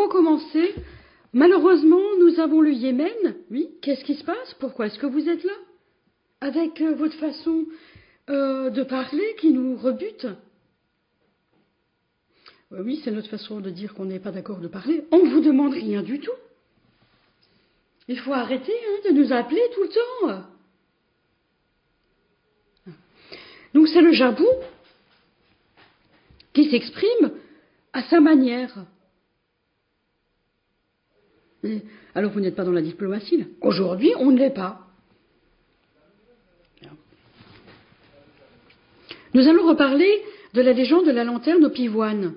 recommencer. Malheureusement, nous avons le Yémen. Oui, qu'est-ce qui se passe? Pourquoi est-ce que vous êtes là? Avec votre façon de parler qui nous rebute. Oui, c'est notre façon de dire qu'on n'est pas d'accord de parler. On ne vous demande rien du tout. Il faut arrêter de nous appeler tout le temps. Donc c'est le Jabou qui s'exprime à sa manière. Alors vous n'êtes pas dans la diplomatie là. Aujourd'hui, on ne l'est pas. Nous allons reparler de la légende de la lanterne au pivoine.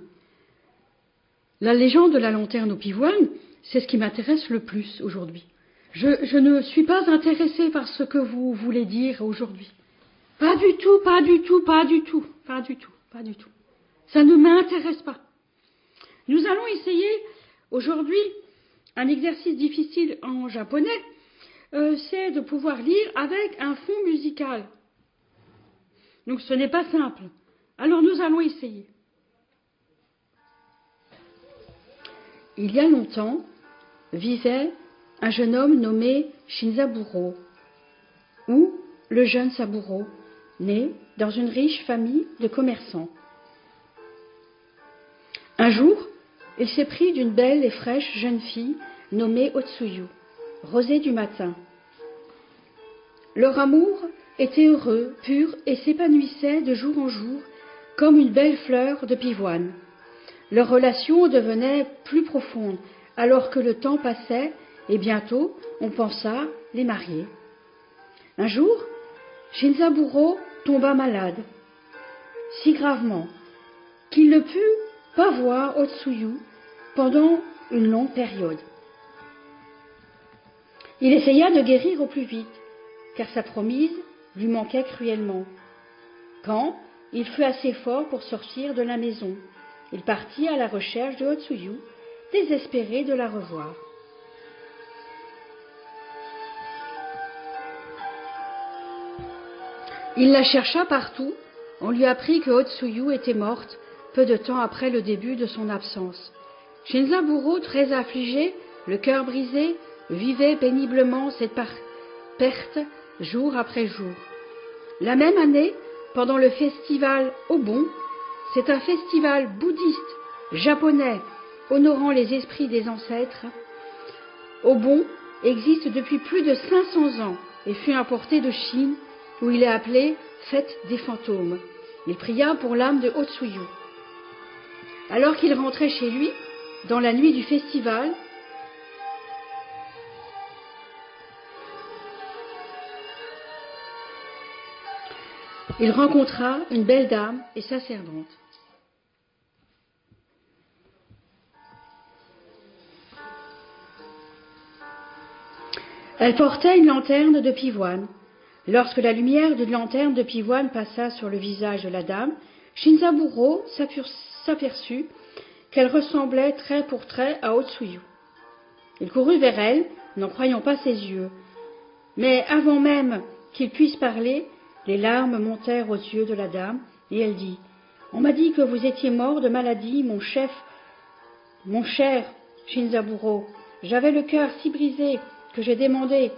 La légende de la lanterne au pivoine, c'est ce qui m'intéresse le plus aujourd'hui. Je ne suis pas intéressée par ce que vous voulez dire aujourd'hui. Pas du tout, pas du tout, pas du tout, pas du tout, pas du tout. Ça ne m'intéresse pas. Nous allons essayer aujourd'hui un exercice difficile en japonais, c'est de pouvoir lire avec un fond musical. Donc ce n'est pas simple. Alors nous allons essayer. Il y a longtemps, vivait un jeune homme nommé Shinzaburo, ou le jeune Saburo, né dans une riche famille de commerçants. Un jour, il s'est pris d'une belle et fraîche jeune fille nommée Otsuyu, rosée du matin. Leur amour était heureux, pur et s'épanouissait de jour en jour comme une belle fleur de pivoine. Leur relation devenait plus profonde alors que le temps passait et bientôt on pensa les marier. Un jour, Shinzaburo tomba malade, si gravement qu'il ne put pas voir Otsuyu pendant une longue période. Il essaya de guérir au plus vite, car sa promise lui manquait cruellement. Quand il fut assez fort pour sortir de la maison, il partit à la recherche de Otsuyu, désespéré de la revoir. Il la chercha partout. On lui apprit que Otsuyu était morte peu de temps après le début de son absence. Shinzaburo, très affligé, le cœur brisé, vivait péniblement cette perte jour après jour. La même année, pendant le festival Obon, c'est un festival bouddhiste japonais honorant les esprits des ancêtres. Obon existe depuis plus de 500 ans et fut importé de Chine, où il est appelé Fête des fantômes. Il pria pour l'âme de Otsuyu. Alors qu'il rentrait chez lui, dans la nuit du festival, il rencontra une belle dame et sa servante. Elle portait une lanterne de pivoine. Lorsque la lumière d'une lanterne de pivoine passa sur le visage de la dame, Shinzaburo s'aperçut qu'elle ressemblait trait pour trait à Otsuyu. Il courut vers elle, n'en croyant pas ses yeux. Mais avant même qu'il puisse parler, les larmes montèrent aux yeux de la dame, et elle dit « On m'a dit que vous étiez mort de maladie, mon cher Shinzaburo. J'avais le cœur si brisé que j'ai demandé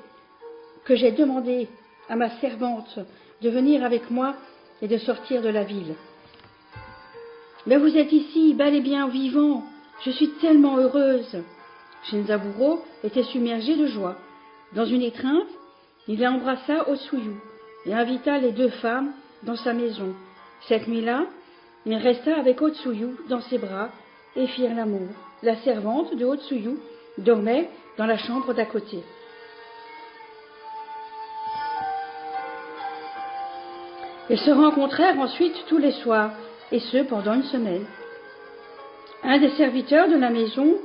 à ma servante de venir avec moi et de sortir de la ville. Mais vous êtes ici, bel et bien vivant. Je suis tellement heureuse. » Shinzaburo était submergé de joie. Dans une étreinte, il embrassa Otsuyu et invita les deux femmes dans sa maison. Cette nuit-là, il resta avec Otsuyu dans ses bras et firent l'amour. La servante de Otsuyu dormait dans la chambre d'à côté. Ils se rencontrèrent ensuite tous les soirs, et ce pendant une semaine. Un des serviteurs de la maison,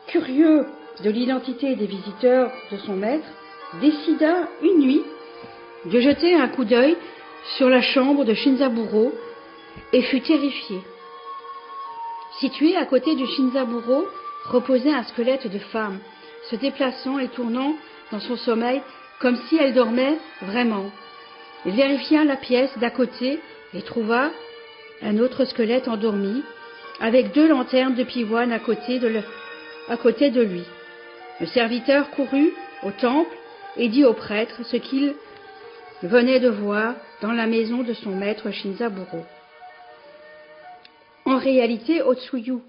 curieux de l'identité des visiteurs de son maître, décida une nuit de jeter un coup d'œil sur la chambre de Shinzaburo et fut terrifié. Situé à côté de Shinzaburo reposait un squelette de femme, se déplaçant et tournant dans son sommeil comme si elle dormait vraiment. Il vérifia la pièce d'à côté et trouva un autre squelette endormi, avec deux lanternes de pivoine à côté à côté de lui. Le serviteur courut au temple et dit au prêtre ce qu'il venait de voir dans la maison de son maître Shinzaburo. En réalité, Otsuyu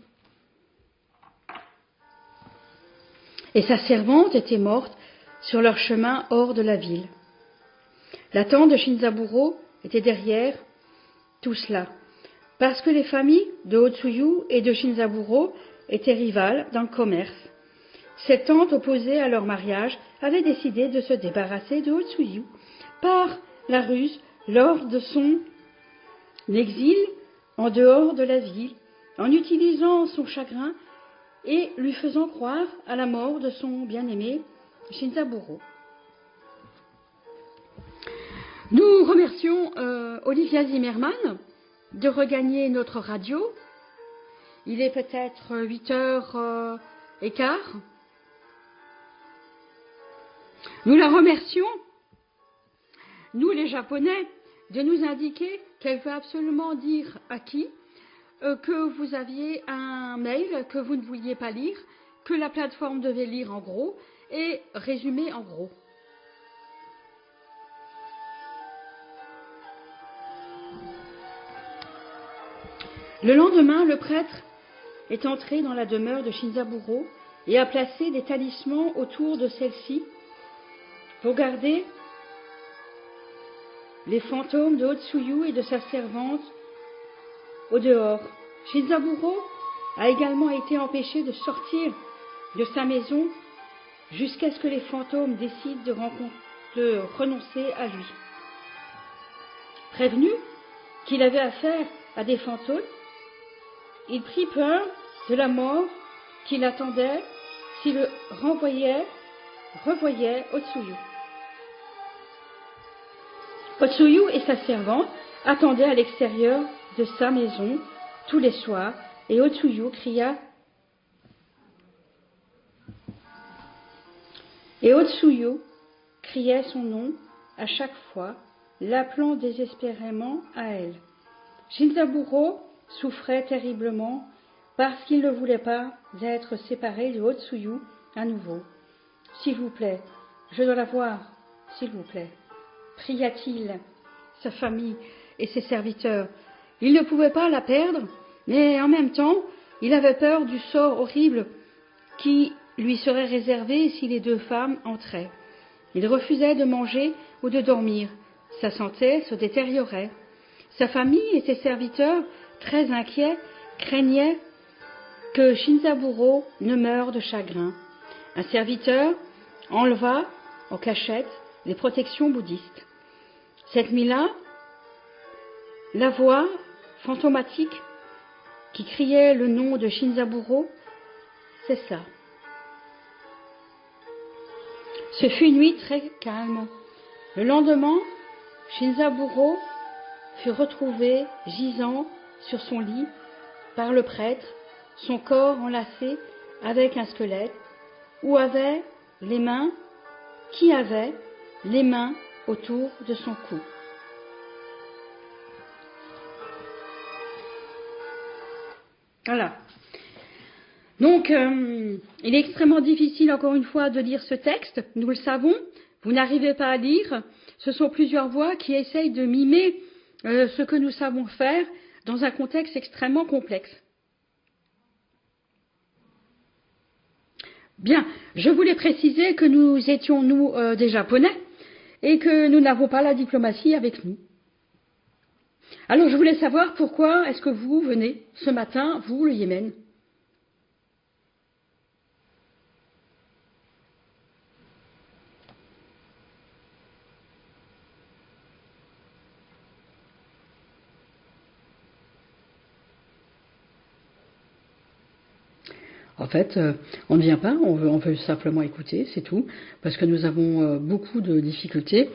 et sa servante étaient mortes sur leur chemin hors de la ville. La tante de Shinzaburo était derrière tout cela, parce que les familles de Otsuyu et de Shinzaburo étaient rivales dans le commerce. Cette tante opposée à leur mariage avait décidé de se débarrasser de Otsuyu par la ruse lors de son exil en dehors de la ville, en utilisant son chagrin et lui faisant croire à la mort de son bien-aimé Shinzaburo. Nous remercions Olivia Zimmerman de regagner notre radio. Il est peut-être 8h15. Nous la remercions, nous les Japonais, de nous indiquer qu'elle veut absolument dire à qui que vous aviez un mail que vous ne vouliez pas lire, que la plateforme devait lire en gros et résumer en gros. Le lendemain, le prêtre est entré dans la demeure de Shinzaburo et a placé des talismans autour de celle-ci pour garder les fantômes de Otsuyu et de sa servante au dehors. Shinzaburo a également été empêché de sortir de sa maison jusqu'à ce que les fantômes décident de renoncer à lui. Prévenu qu'il avait affaire à des fantômes, il prit peur de la mort qui l'attendait s'il revoyait Otsuyu. Otsuyu et sa servante attendaient à l'extérieur de sa maison tous les soirs, et Otsuyu criait son nom à chaque fois, l'appelant désespérément à elle. Shinzaburo souffrait terriblement parce qu'il ne voulait pas être séparé de Otsuyu à nouveau. « S'il vous plaît, je dois la voir, s'il vous plaît », pria-t-il sa famille et ses serviteurs. Il ne pouvait pas la perdre, mais en même temps, il avait peur du sort horrible qui lui serait réservé si les deux femmes entraient. Il refusait de manger ou de dormir. Sa santé se détériorait. Sa famille et ses serviteurs, très inquiets, craignaient que Shinzaburo ne meure de chagrin. Un serviteur enleva en cachette les protections bouddhistes. Cette nuit-là, la voix fantomatique qui criait le nom de Shinzaburo cessa. Ce fut une nuit très calme. Le lendemain, Shinzaburo fut retrouvé gisant sur son lit par le prêtre, son corps enlacé avec un squelette, qui avait les mains autour de son cou. Voilà. Donc, il est extrêmement difficile, encore une fois, de lire ce texte. Nous le savons. Vous n'arrivez pas à lire. Ce sont plusieurs voix qui essayent de mimer ce que nous savons faire dans un contexte extrêmement complexe. Bien, je voulais préciser que nous étions, des Japonais, et que nous n'avons pas la diplomatie avec nous. Alors, je voulais savoir pourquoi est-ce que vous venez ce matin, vous, le Yémen ? En fait, on ne vient pas, on veut simplement écouter, c'est tout, parce que nous avons beaucoup de difficultés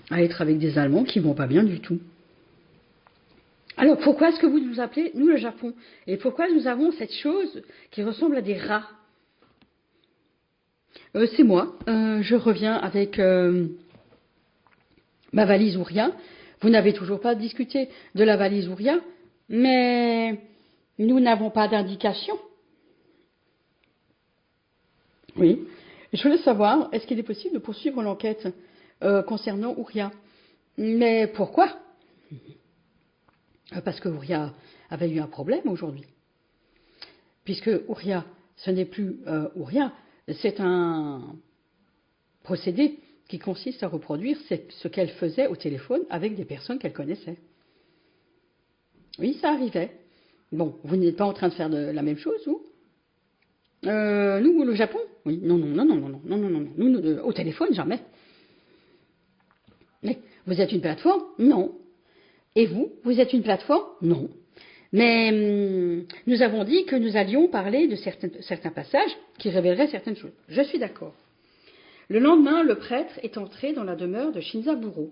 à être avec des Allemands qui ne vont pas bien du tout. Alors, pourquoi est-ce que vous nous appelez, nous, le Japon ? Et pourquoi nous avons cette chose qui ressemble à des rats ? C'est moi, je reviens avec ma valise Ouria. Vous n'avez toujours pas discuté de la valise Ouria, mais nous n'avons pas d'indication. Oui. Je voulais savoir, est-ce qu'il est possible de poursuivre l'enquête concernant Ouria? Mais pourquoi? Parce que Ouria avait eu un problème aujourd'hui. Puisque Ouria, ce n'est plus Ouria, c'est un procédé qui consiste à reproduire ce qu'elle faisait au téléphone avec des personnes qu'elle connaissait. Oui, ça arrivait. Bon, vous n'êtes pas en train de faire la même chose, vous? Nous, le Japon? Oui, non, non, non, non, non, non, non, non, non, nous, au téléphone, jamais. Mais vous êtes une plateforme? Non. Et vous, vous êtes une plateforme? Non. Mais nous avons dit que nous allions parler de certains passages qui révéleraient certaines choses. Je suis d'accord. Le lendemain, le prêtre est entré dans la demeure de Shinzaburo.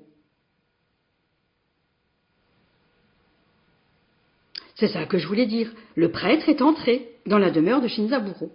C'est ça que je voulais dire. Le prêtre est entré dans la demeure de Shinzaburo.